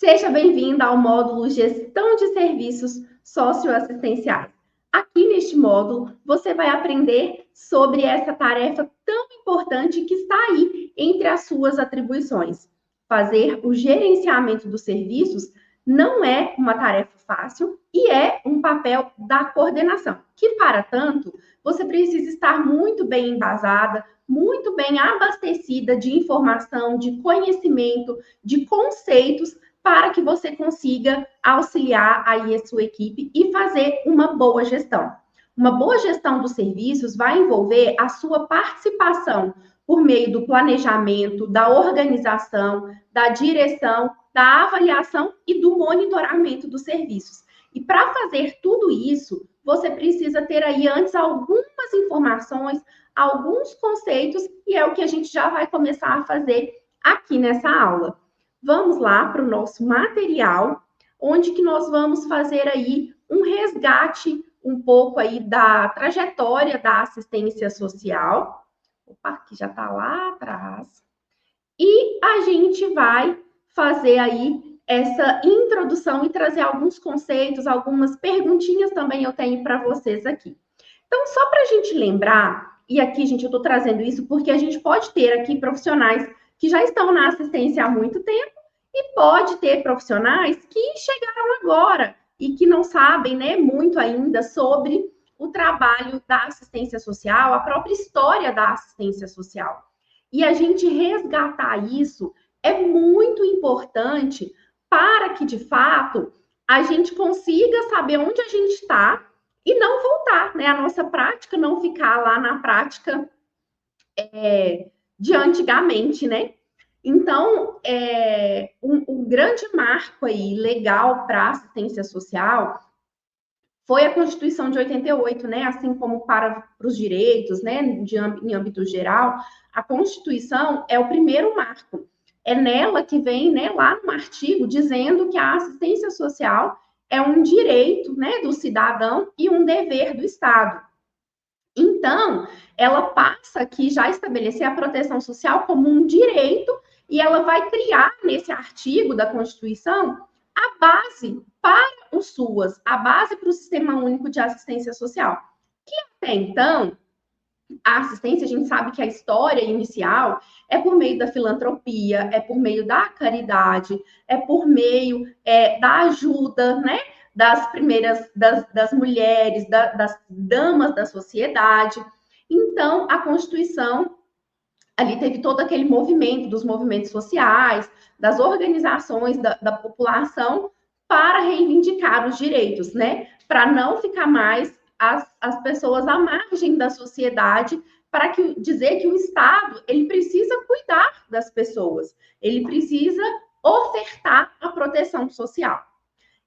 Seja bem-vinda ao módulo Gestão de Serviços Socioassistenciais. Aqui neste módulo, você vai aprender sobre essa tarefa tão importante que está aí entre as suas atribuições. Fazer o gerenciamento dos serviços não é uma tarefa fácil e é um papel da coordenação, que, para tanto, você precisa estar muito bem embasada, muito bem abastecida de informação, de conhecimento, de conceitos, para que você consiga auxiliar aí a sua equipe e fazer uma boa gestão. Uma boa gestão dos serviços vai envolver a sua participação por meio do planejamento, da organização, da direção, da avaliação e do monitoramento dos serviços. E para fazer tudo isso, você precisa ter aí antes algumas informações, alguns conceitos, e é o que a gente já vai começar a fazer aqui nessa aula. Vamos lá para o nosso material, onde que nós vamos fazer aí um resgate um pouco aí da trajetória da assistência social. Opa, que já está lá atrás. E a gente vai fazer aí essa introdução e trazer alguns conceitos, algumas perguntinhas também eu tenho para vocês aqui. Então, só para a gente lembrar, e aqui, gente, eu estou trazendo isso porque a gente pode ter aqui profissionais que já estão na assistência há muito tempo e pode ter profissionais que chegaram agora e que não sabem, né, muito ainda sobre o trabalho da assistência social, a própria história da assistência social. E a gente resgatar isso é muito importante para que, de fato, a gente consiga saber onde a gente está e não voltar, né? A nossa prática não ficar lá na prática de antigamente, né? Então, um grande marco aí legal para a assistência social foi a Constituição de 88, né? Assim como para os direitos, né? Em âmbito geral, a Constituição é o primeiro marco. É nela que vem, né, lá no artigo, dizendo que a assistência social é um direito, né, do cidadão e um dever do Estado. Então, ela passa aqui já a estabelecer a proteção social como um direito e ela vai criar nesse artigo da Constituição a base para o SUAS, a base para o Sistema Único de Assistência Social. Que até então, a assistência, a gente sabe que a história inicial é por meio da filantropia, é por meio da caridade, é por meio da ajuda, né? Das primeiras, das mulheres, das damas da sociedade. Então, a Constituição, ali teve todo aquele movimento dos movimentos sociais, das organizações da população para reivindicar os direitos, né? Para não ficar mais as pessoas à margem da sociedade, para dizer que o Estado ele precisa cuidar das pessoas, ele precisa ofertar a proteção social.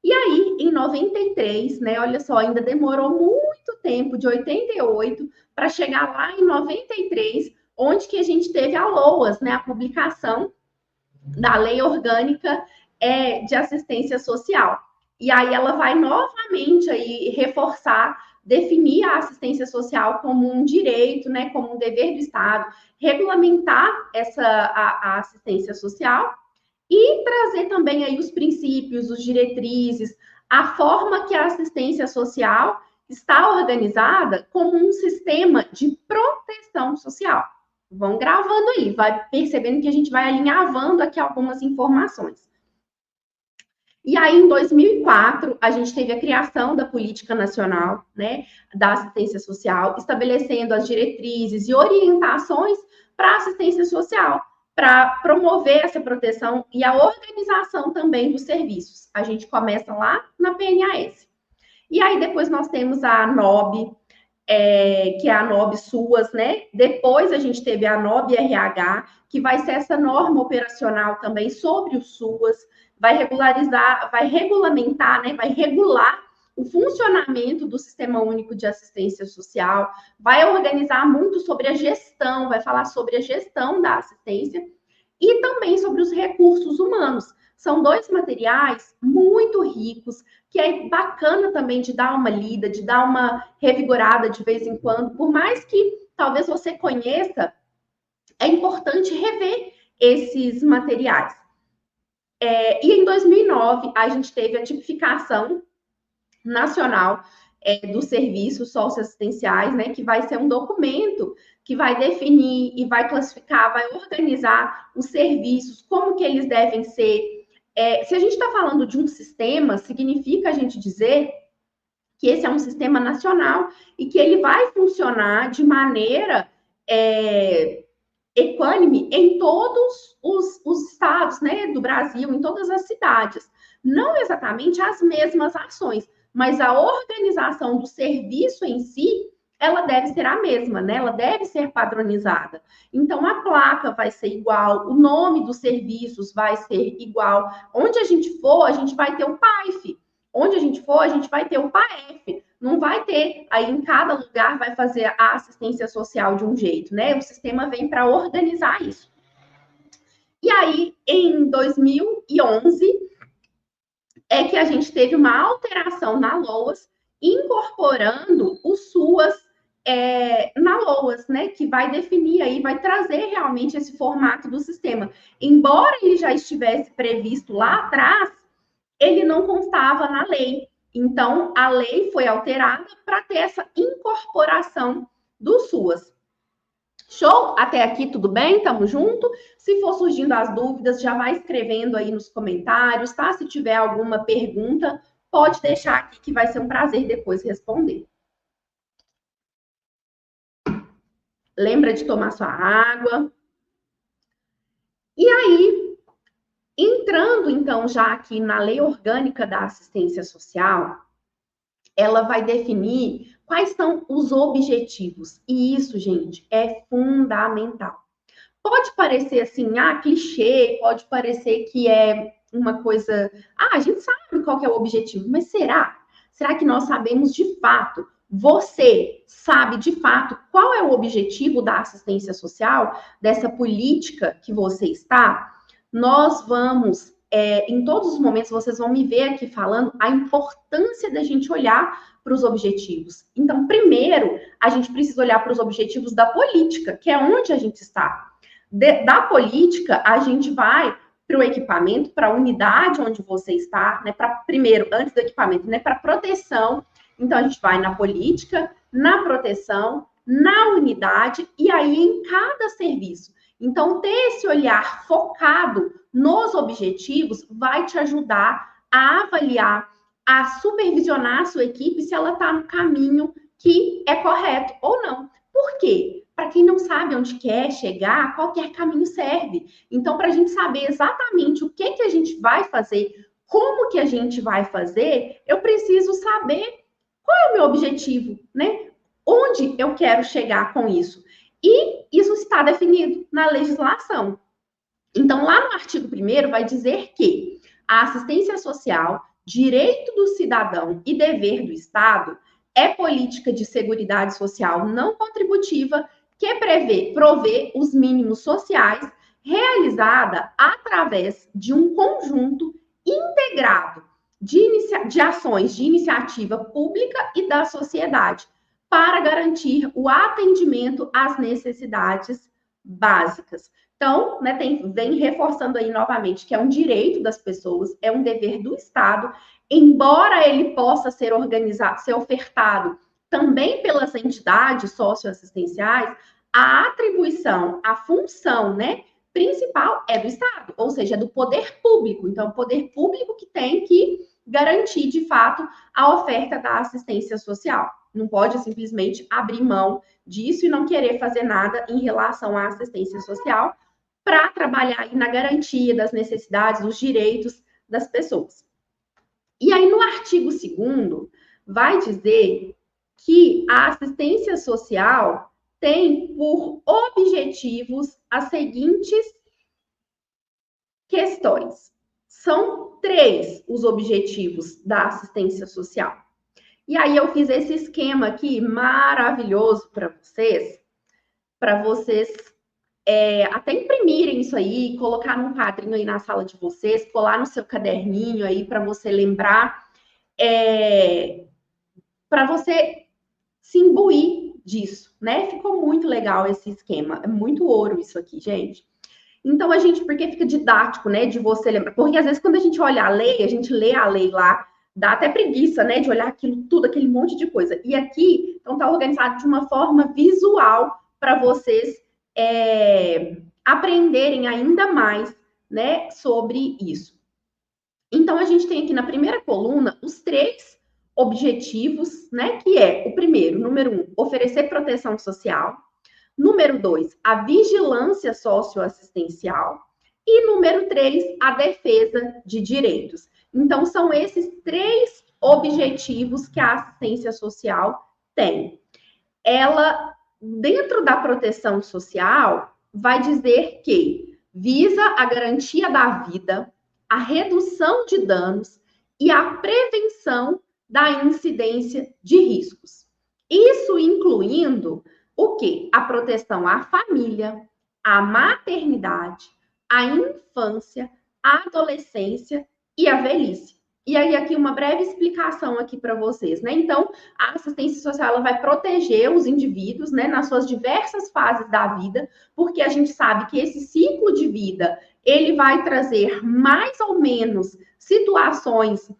E aí, em 93, né, olha só, ainda demorou muito tempo, de 88, para chegar lá em 93, onde que a gente teve a LOAS, né, a publicação da Lei Orgânica de Assistência Social. E aí ela vai novamente aí reforçar, definir a assistência social como um direito, né, como um dever do Estado, regulamentar a assistência social e trazer também aí os princípios, os diretrizes, a forma que a assistência social está organizada como um sistema de proteção social. Vão gravando aí, vai percebendo que a gente vai alinhavando aqui algumas informações. E aí, em 2004, a gente teve a criação da Política Nacional, né, da Assistência Social, estabelecendo as diretrizes e orientações para a assistência social, para promover essa proteção e a organização também dos serviços. A gente começa lá na PNAS. E aí, depois nós temos a ANOB, que é a ANOB SUAS, né? Depois a gente teve a ANOB RH, que vai ser essa norma operacional também sobre o SUAS, vai regularizar, vai regulamentar, né? Vai regular o funcionamento do Sistema Único de Assistência Social, vai organizar muito sobre a gestão, vai falar sobre a gestão da assistência e também sobre os recursos humanos. São dois materiais muito ricos, que é bacana também de dar uma lida, de dar uma revigorada de vez em quando, por mais que talvez você conheça, é importante rever esses materiais. E em 2009, a gente teve a tipificação nacional dos serviços socioassistenciais, né, que vai ser um documento que vai definir e vai classificar, vai organizar os serviços, como que eles devem ser. Se a gente está falando de um sistema, significa a gente dizer que esse é um sistema nacional e que ele vai funcionar de maneira equânime em todos os estados, né, do Brasil, em todas as cidades. Não exatamente as mesmas ações, mas a organização do serviço em si, ela deve ser a mesma, né? Ela deve ser padronizada. Então, a placa vai ser igual, o nome dos serviços vai ser igual. Onde a gente for, a gente vai ter o PAIF. Onde a gente for, a gente vai ter o PAEF. Não vai ter, aí em cada lugar vai fazer a assistência social de um jeito, né? O sistema vem para organizar isso. E aí, em 2011, é que a gente teve uma alteração na LOAS, incorporando o SUAS na LOAS, né? Que vai definir aí, vai trazer realmente esse formato do sistema. Embora ele já estivesse previsto lá atrás, ele não constava na lei. Então, a lei foi alterada para ter essa incorporação do SUAS. Show? Até aqui tudo bem? Tamo junto? Se for surgindo as dúvidas, já vai escrevendo aí nos comentários, tá? Se tiver alguma pergunta, pode deixar aqui que vai ser um prazer depois responder. Lembra de tomar sua água. E aí, entrando então já aqui na Lei Orgânica da Assistência Social, ela vai definir quais são os objetivos. E isso, gente, é fundamental. Pode parecer assim, clichê, pode parecer que é uma coisa. A gente sabe qual que é o objetivo, mas será? Será que nós sabemos de fato? Você sabe de fato qual é o objetivo da assistência social, dessa política que você está? Nós vamos, em todos os momentos, vocês vão me ver aqui falando a importância da gente olhar para os objetivos. Então, primeiro, a gente precisa olhar para os objetivos da política, que é onde a gente está. Da política, a gente vai para o equipamento, para a unidade onde você está, né? Primeiro, antes do equipamento, né? Para proteção. Então, a gente vai na política, na proteção, na unidade e aí em cada serviço. Então, ter esse olhar focado nos objetivos vai te ajudar a avaliar, a supervisionar a sua equipe se ela está no caminho que é correto ou não. Por quê? Para quem não sabe onde quer chegar, qualquer caminho serve. Então, para a gente saber exatamente o que a gente vai fazer, como que a gente vai fazer, eu preciso saber qual é o meu objetivo, né? Onde eu quero chegar com isso. E isso está definido na legislação. Então, lá no artigo 1º vai dizer que a assistência social, direito do cidadão e dever do Estado, é política de seguridade social não contributiva que prover os mínimos sociais realizada através de um conjunto integrado de ações de iniciativa pública e da sociedade para garantir o atendimento às necessidades básicas. Então, né, vem reforçando aí novamente que é um direito das pessoas, é um dever do Estado, embora ele possa ser organizado, ser ofertado também pelas entidades socioassistenciais, a atribuição, a função, né, principal é do Estado, ou seja, é do poder público. Então, o poder público que tem que garantir, de fato, a oferta da assistência social. Não pode simplesmente abrir mão disso e não querer fazer nada em relação à assistência social para trabalhar aí na garantia das necessidades, dos direitos das pessoas. E aí, no artigo 2º, vai dizer que a assistência social tem por objetivos as seguintes questões. São 3 os objetivos da assistência social. E aí eu fiz esse esquema aqui maravilhoso para vocês até imprimirem isso aí, colocar num quadrinho aí na sala de vocês, colar no seu caderninho aí para você lembrar, para você se imbuir disso, né? Ficou muito legal esse esquema, é muito ouro isso aqui, gente. Então, porque fica didático, né, de você lembrar. Porque às vezes quando a gente olha a lei, a gente lê a lei lá, dá até preguiça, né, de olhar aquilo tudo, aquele monte de coisa. E aqui, então, tá organizado de uma forma visual para vocês aprenderem ainda mais, né, sobre isso. Então, a gente tem aqui na primeira coluna os 3 objetivos, né, que é o primeiro, número 1, oferecer proteção social. Número 2, a vigilância socioassistencial. E número 3, a defesa de direitos. Então, são esses 3 objetivos que a assistência social tem. Ela, dentro da proteção social, vai dizer que visa a garantia da vida, a redução de danos e a prevenção da incidência de riscos. Isso incluindo o quê? A proteção à família, à maternidade, à infância, à adolescência e à velhice. E aí, aqui, uma breve explicação aqui para vocês, né? Então, a assistência social ela vai proteger os indivíduos, né, nas suas diversas fases da vida, porque a gente sabe que esse ciclo de vida ele vai trazer mais ou menos situações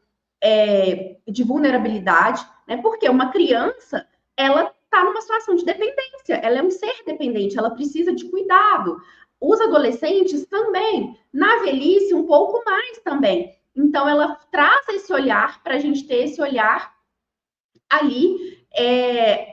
de vulnerabilidade, né? Porque uma criança ela está numa situação de dependência, ela é um ser dependente, ela precisa de cuidado. Os adolescentes também, na velhice um pouco mais também. Então, ela traz esse olhar para a gente ter esse olhar ali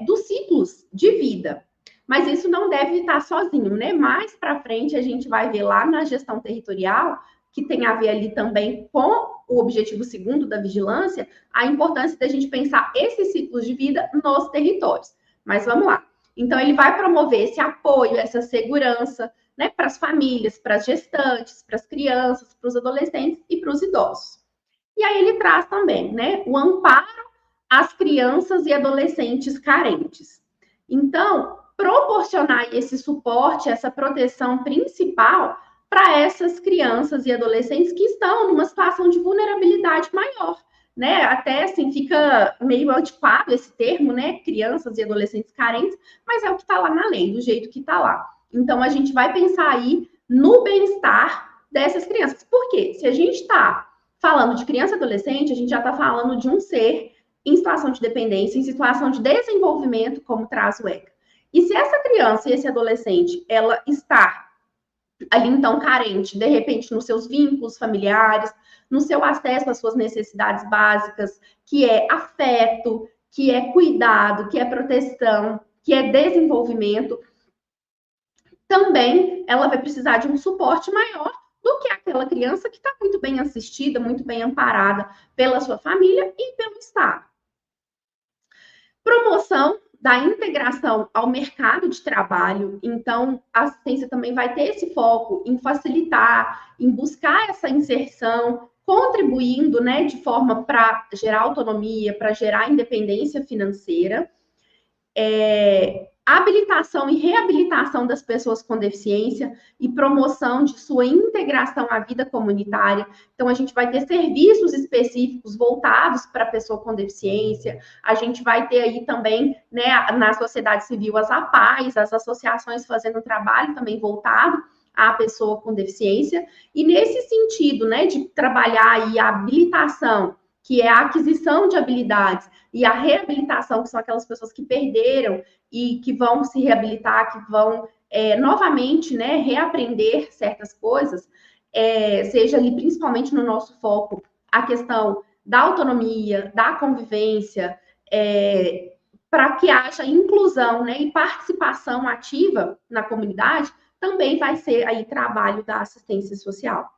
dos ciclos de vida. Mas isso não deve estar sozinho, né? Mais para frente a gente vai ver lá na gestão territorial, que tem a ver ali também com o objetivo segundo da vigilância, a importância da gente pensar esses ciclos de vida nos territórios. Mas vamos lá. Então, ele vai promover esse apoio, essa segurança, né, para as famílias, para as gestantes, para as crianças, para os adolescentes e para os idosos. E aí ele traz também, né, o amparo às crianças e adolescentes carentes. Então, proporcionar esse suporte, essa proteção principal para essas crianças e adolescentes que estão numa situação de vulnerabilidade maior, né? Até assim fica meio antiquado esse termo, né? Crianças e adolescentes carentes, mas é o que está lá na lei, do jeito que está lá. Então a gente vai pensar aí no bem-estar dessas crianças. Por quê? Se a gente está falando de criança e adolescente, a gente já está falando de um ser em situação de dependência, em situação de desenvolvimento, como traz o ECA. E se essa criança e esse adolescente, ela está ali, então, carente, de repente, nos seus vínculos familiares, no seu acesso às suas necessidades básicas, que é afeto, que é cuidado, que é proteção, que é desenvolvimento, também ela vai precisar de um suporte maior do que aquela criança que está muito bem assistida, muito bem amparada pela sua família e pelo Estado. Promoção da integração ao mercado de trabalho. Então, a assistência também vai ter esse foco em facilitar, em buscar essa inserção, contribuindo, né, de forma para gerar autonomia, para gerar independência financeira. Habilitação e reabilitação das pessoas com deficiência e promoção de sua integração à vida comunitária. Então, a gente vai ter serviços específicos voltados para a pessoa com deficiência, a gente vai ter aí também, né, na sociedade civil, as APAES, as associações fazendo um trabalho também voltado à pessoa com deficiência, e nesse sentido, né, de trabalhar aí a habilitação, que é a aquisição de habilidades, e a reabilitação, que são aquelas pessoas que perderam e que vão se reabilitar, que vão novamente, né, reaprender certas coisas, seja ali principalmente no nosso foco a questão da autonomia, da convivência, para que haja inclusão, né, e participação ativa na comunidade, também vai ser aí trabalho da assistência social.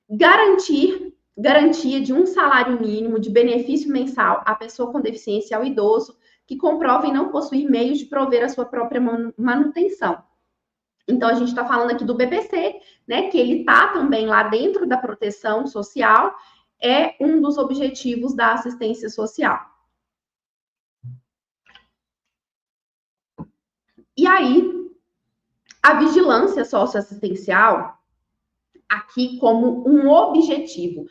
Garantia de um salário mínimo de benefício mensal à pessoa com deficiência e ao idoso que comprovem não possuir meios de prover a sua própria manutenção. Então, a gente está falando aqui do BPC, né, que ele está também lá dentro da proteção social, é um dos objetivos da assistência social. E aí, a vigilância socioassistencial, aqui como um objetivo.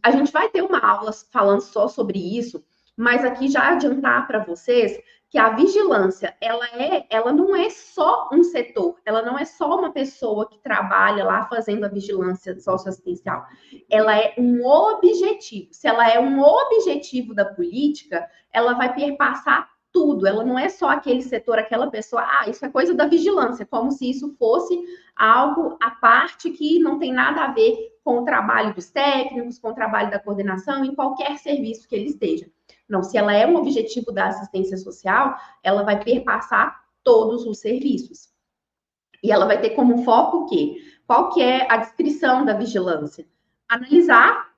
A gente vai ter uma aula falando só sobre isso, mas aqui já adiantar para vocês que a vigilância, ela não é só um setor, ela não é só uma pessoa que trabalha lá fazendo a vigilância socioassistencial, ela é um objetivo. Se ela é um objetivo da política, ela vai perpassar tudo, ela não é só aquele setor, aquela pessoa, isso é coisa da vigilância, como se isso fosse algo à parte que não tem nada a ver com o trabalho dos técnicos, com o trabalho da coordenação, em qualquer serviço que ele esteja. Não, se ela é um objetivo da assistência social, ela vai perpassar todos os serviços. E ela vai ter como foco o quê? Qual que é a descrição da vigilância? Analisar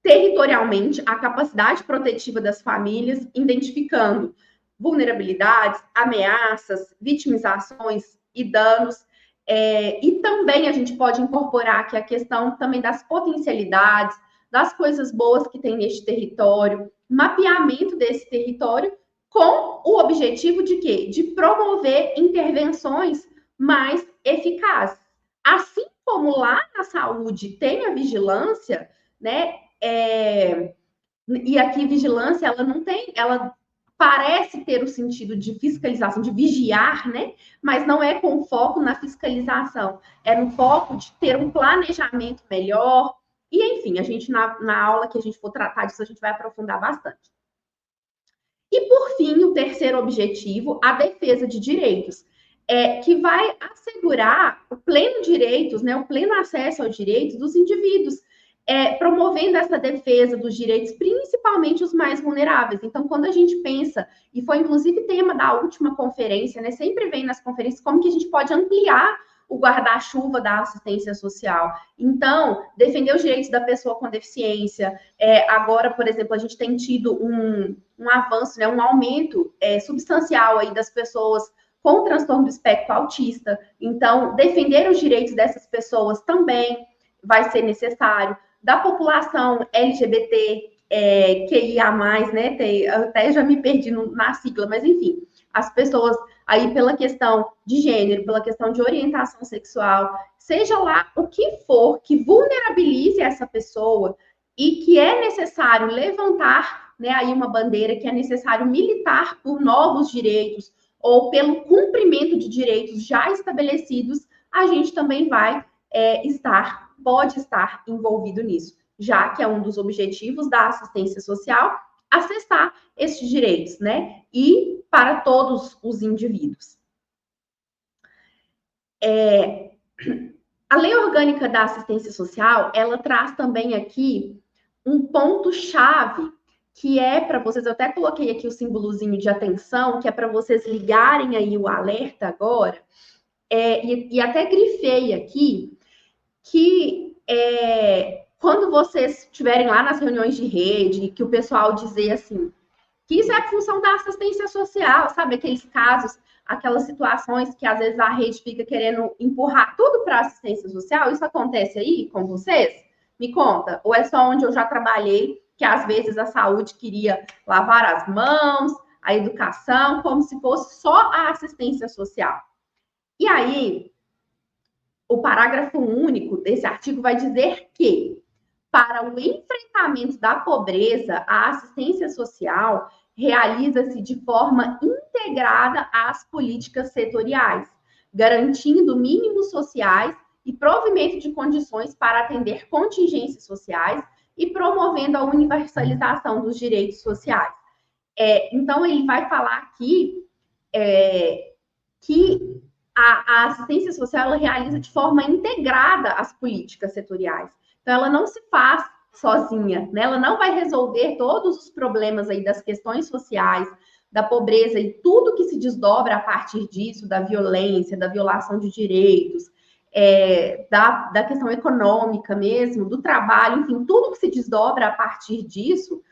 territorialmente a capacidade protetiva das famílias, identificando vulnerabilidades, ameaças, vitimizações e danos. E também a gente pode incorporar aqui a questão também das potencialidades, das coisas boas que tem neste território, mapeamento desse território com o objetivo de quê? De promover intervenções mais eficazes. Assim como lá na saúde tem a vigilância, né? E aqui vigilância, ela não tem, ela parece ter o sentido de fiscalização, de vigiar, né? Mas não é com foco na fiscalização, é no foco de ter um planejamento melhor. E, enfim, a gente, na aula que a gente for tratar disso, a gente vai aprofundar bastante. E, por fim, o terceiro objetivo, a defesa de direitos, que vai assegurar o pleno direitos, né, o pleno acesso aos direitos dos indivíduos, promovendo essa defesa dos direitos, principalmente os mais vulneráveis. Então, quando a gente pensa, e foi inclusive tema da última conferência, né, sempre vem nas conferências, como que a gente pode ampliar o guarda-chuva da assistência social. Então, defender os direitos da pessoa com deficiência. Agora, por exemplo, a gente tem tido um avanço, né, um aumento substancial aí das pessoas com transtorno do espectro autista. Então, defender os direitos dessas pessoas também vai ser necessário. Da população LGBT, QIA+, né, até já me perdi na sigla, mas enfim, as pessoas aí pela questão de gênero, pela questão de orientação sexual, seja lá o que for que vulnerabilize essa pessoa e que é necessário levantar, né, aí uma bandeira, que é necessário militar por novos direitos ou pelo cumprimento de direitos já estabelecidos, a gente também vai pode estar envolvido nisso, já que é um dos objetivos da assistência social, acessar esses direitos, né? E para todos os indivíduos. A Lei Orgânica da Assistência Social, ela traz também aqui um ponto-chave, que é para vocês, eu até coloquei aqui o símbolozinho de atenção, que é para vocês ligarem aí o alerta agora, e até grifei aqui, que quando vocês estiverem lá nas reuniões de rede, que o pessoal dizer assim, que isso é a função da assistência social, sabe? Aqueles casos, aquelas situações que às vezes a rede fica querendo empurrar tudo para a assistência social, isso acontece aí com vocês? Me conta. Ou é só onde eu já trabalhei, que às vezes a saúde queria lavar as mãos, a educação, como se fosse só a assistência social. E aí, o parágrafo único desse artigo vai dizer que, para o enfrentamento da pobreza, a assistência social realiza-se de forma integrada às políticas setoriais, garantindo mínimos sociais e provimento de condições para atender contingências sociais e promovendo a universalização dos direitos sociais. Então, ele vai falar aqui que a assistência social ela realiza de forma integrada as políticas setoriais. Então, ela não se faz sozinha, né? Ela não vai resolver todos os problemas aí das questões sociais, da pobreza e tudo que se desdobra a partir disso, da violência, da violação de direitos, da questão econômica mesmo, do trabalho, enfim, tudo que se desdobra a partir disso,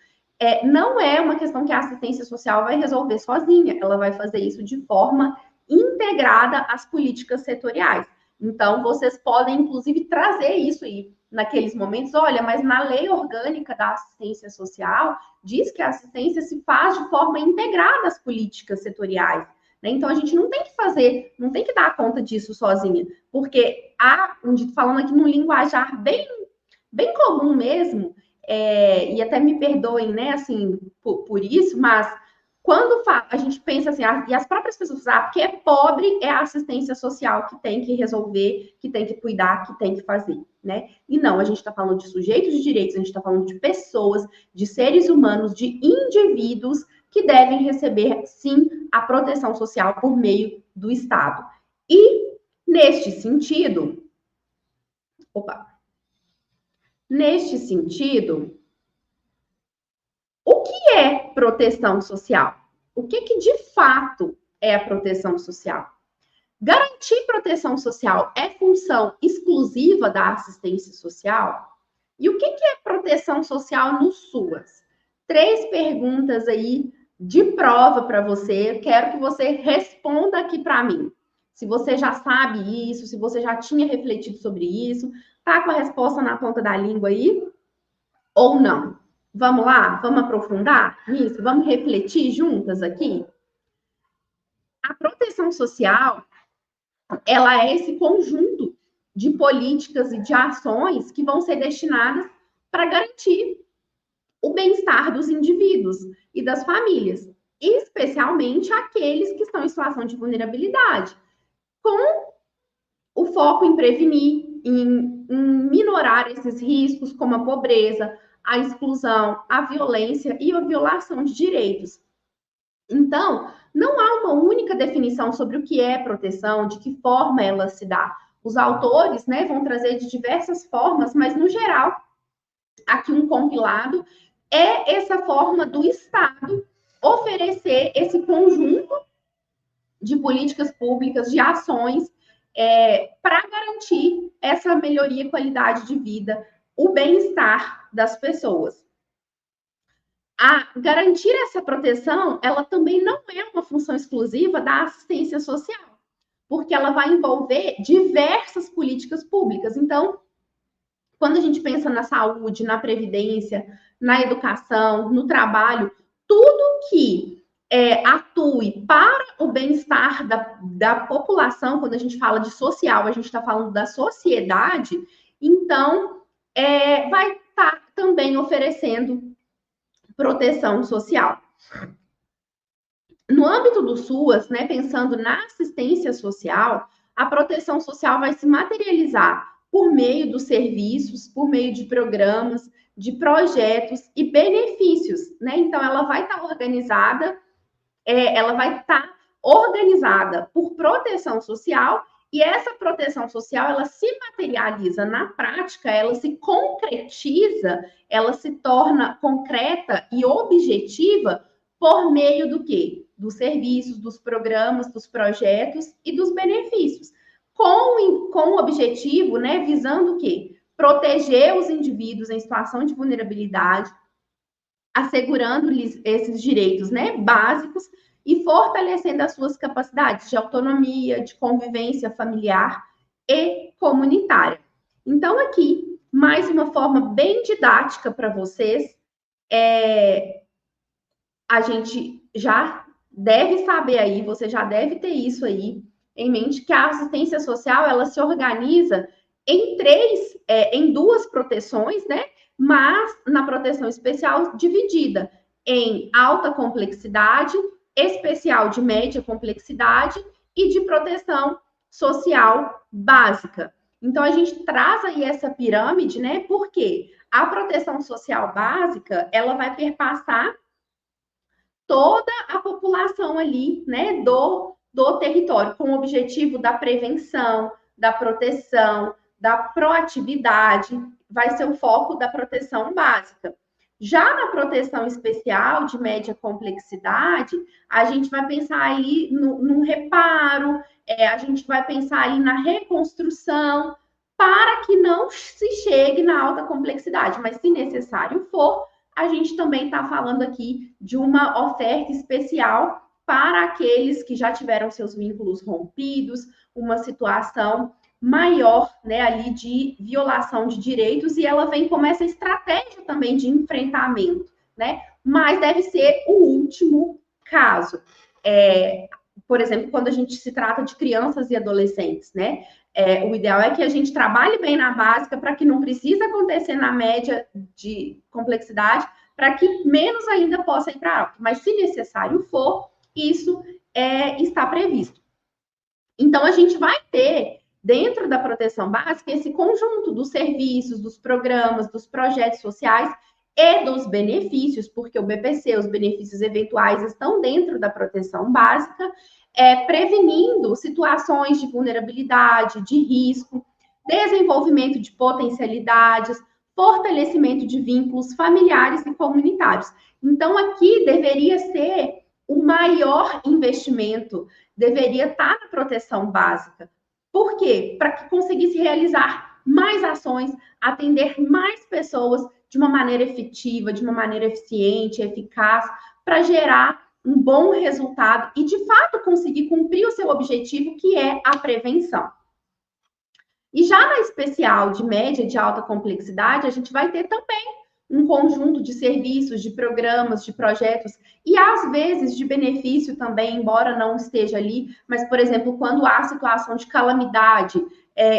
não é uma questão que a assistência social vai resolver sozinha, ela vai fazer isso de forma integrada às políticas setoriais. Então, vocês podem, inclusive, trazer isso aí naqueles momentos. Olha, mas na lei orgânica da assistência social, diz que a assistência se faz de forma integrada às políticas setoriais. Né? Então, a gente não tem que fazer, não tem que dar conta disso sozinha, porque falando aqui num linguajar bem, bem comum mesmo, e até me perdoem, né, assim, por isso, mas quando a gente pensa assim, e as próprias pessoas falam, porque é pobre, é a assistência social que tem que resolver, que tem que cuidar, que tem que fazer, né? E não, a gente está falando de sujeitos de direitos, a gente está falando de pessoas, de seres humanos, de indivíduos que devem receber, sim, a proteção social por meio do Estado. E, neste sentido, o que é proteção social? O que de fato é a proteção social? Garantir proteção social é função exclusiva da assistência social? E o que é proteção social no SUAS? 3 perguntas aí de prova para você. Eu quero que você responda aqui para mim. Se você já sabe isso, se você já tinha refletido sobre isso, tá com a resposta na ponta da língua aí? Ou não? Vamos lá? Vamos aprofundar nisso? Vamos refletir juntas aqui? A proteção social, ela é esse conjunto de políticas e de ações que vão ser destinadas para garantir o bem-estar dos indivíduos e das famílias, especialmente aqueles que estão em situação de vulnerabilidade, com o foco em prevenir, em minorar esses riscos, como a pobreza, a exclusão, a violência e a violação de direitos. Então, não há uma única definição sobre o que é proteção, de que forma ela se dá. Os autores, né, vão trazer de diversas formas, mas no geral, aqui um compilado é essa forma do Estado oferecer esse conjunto de políticas públicas, de ações, para garantir essa melhoria e qualidade de vida, o bem-estar das pessoas. A garantir essa proteção, ela também não é uma função exclusiva da assistência social, porque ela vai envolver diversas políticas públicas. Então, quando a gente pensa na saúde, na previdência, na educação, no trabalho, tudo que atue para o bem-estar da população, quando a gente fala de social, a gente está falando da sociedade, então vai estar também oferecendo proteção social. No âmbito do SUAS, né, pensando na assistência social, a proteção social vai se materializar por meio dos serviços, por meio de programas, de projetos e benefícios, né? Então, ela vai estar organizada por proteção social, e essa proteção social, ela se materializa na prática, ela se concretiza, ela se torna concreta e objetiva por meio do quê? Dos serviços, dos programas, dos projetos e dos benefícios. Com o objetivo, né, visando o quê? Proteger os indivíduos em situação de vulnerabilidade, assegurando-lhes esses direitos, né, básicos e fortalecendo as suas capacidades de autonomia, de convivência familiar e comunitária. Então, aqui, mais uma forma bem didática para vocês, a gente já deve saber aí, você já deve ter isso aí em mente, que a assistência social, ela se organiza em 2 proteções, né? Mas na proteção especial dividida em alta complexidade, especial de média complexidade e de proteção social básica. Então, a gente traz aí essa pirâmide, né? Porque a proteção social básica, ela vai perpassar toda a população ali, né, do território, com o objetivo da prevenção, da proteção, da proatividade, vai ser o foco da proteção básica. Já na proteção especial de média complexidade, a gente vai pensar aí no reparo, a gente vai pensar aí na reconstrução, para que não se chegue na alta complexidade, mas se necessário for, a gente também está falando aqui de uma oferta especial para aqueles que já tiveram seus vínculos rompidos, uma situação maior, né, ali de violação de direitos, e ela vem como essa estratégia também de enfrentamento, né? Mas deve ser o último caso. Por exemplo, quando a gente se trata de crianças e adolescentes, né? O ideal é que a gente trabalhe bem na básica para que não precise acontecer na média de complexidade, para que menos ainda possa ir para alto. Mas se necessário for, isso está previsto. Então, a gente vai ter, dentro da proteção básica, esse conjunto dos serviços, dos programas, dos projetos sociais e dos benefícios, porque o BPC, os benefícios eventuais, estão dentro da proteção básica, prevenindo situações de vulnerabilidade, de risco, desenvolvimento de potencialidades, fortalecimento de vínculos familiares e comunitários. Então, aqui deveria ser o maior investimento, deveria estar na proteção básica. Por quê? Para que conseguisse realizar mais ações, atender mais pessoas de uma maneira efetiva, de uma maneira eficiente, eficaz, para gerar um bom resultado e, de fato, conseguir cumprir o seu objetivo, que é a prevenção. E já na especial de média e de alta complexidade, a gente vai ter também um conjunto de serviços, de programas, de projetos e, às vezes, de benefício também, embora não esteja ali, mas, por exemplo, quando há situação de calamidade,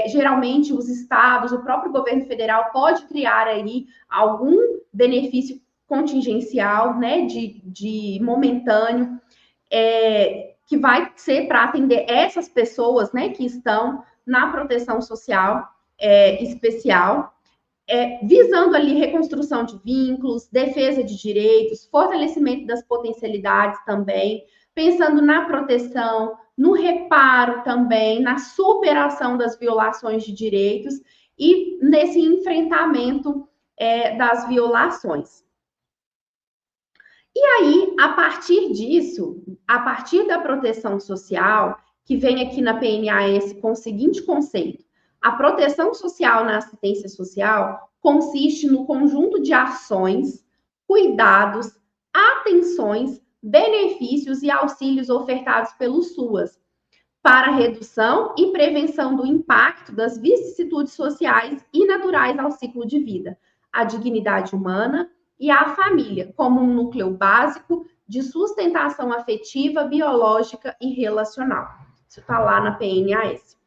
geralmente os estados, o próprio governo federal pode criar aí algum benefício contingencial, né, de momentâneo, que vai ser para atender essas pessoas, né, que estão na proteção social especial, visando ali reconstrução de vínculos, defesa de direitos, fortalecimento das potencialidades também, pensando na proteção, no reparo também, na superação das violações de direitos e nesse enfrentamento das violações. E aí, a partir disso, a partir da proteção social, que vem aqui na PNAS com o seguinte conceito: a proteção social na assistência social consiste no conjunto de ações, cuidados, atenções, benefícios e auxílios ofertados pelo SUAS para redução e prevenção do impacto das vicissitudes sociais e naturais ao ciclo de vida, à dignidade humana e à família, como um núcleo básico de sustentação afetiva, biológica e relacional. Isso está lá na PNAS.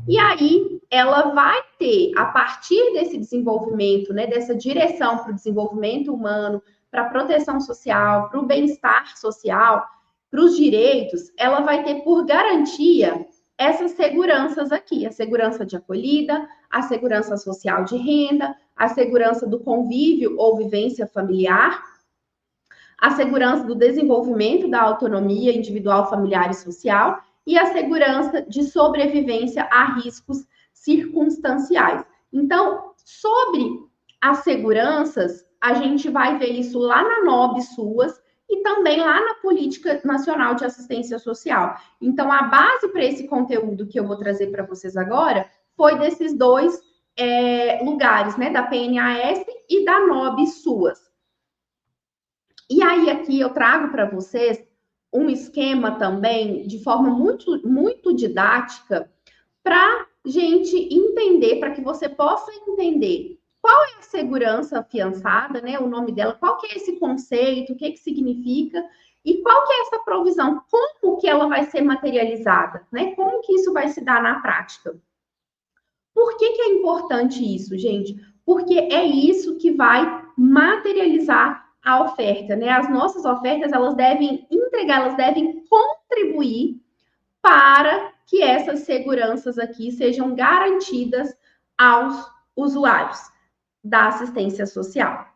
E aí, ela vai ter, a partir desse desenvolvimento, né, dessa direção para o desenvolvimento humano, para a proteção social, para o bem-estar social, para os direitos, ela vai ter por garantia essas seguranças aqui: a segurança de acolhida, a segurança social de renda, a segurança do convívio ou vivência familiar, a segurança do desenvolvimento da autonomia individual, familiar e social, e a segurança de sobrevivência a riscos circunstanciais. Então, sobre as seguranças, a gente vai ver isso lá na NOB SUAS e também lá na Política Nacional de Assistência Social. Então, a base para esse conteúdo que eu vou trazer para vocês agora foi desses dois lugares, né, da PNAS e da NOB SUAS. E aí, aqui eu trago para vocês um esquema também, de forma muito, muito didática, para gente entender, para que você possa entender qual é a segurança afiançada, né? O nome dela, qual que é esse conceito, o que significa, e qual que é essa provisão, como que ela vai ser materializada, né? Como que isso vai se dar na prática. Por que é importante isso, gente? Porque é isso que vai materializar a oferta, né? As nossas ofertas, elas devem entregar, elas devem contribuir para que essas seguranças aqui sejam garantidas aos usuários da assistência social.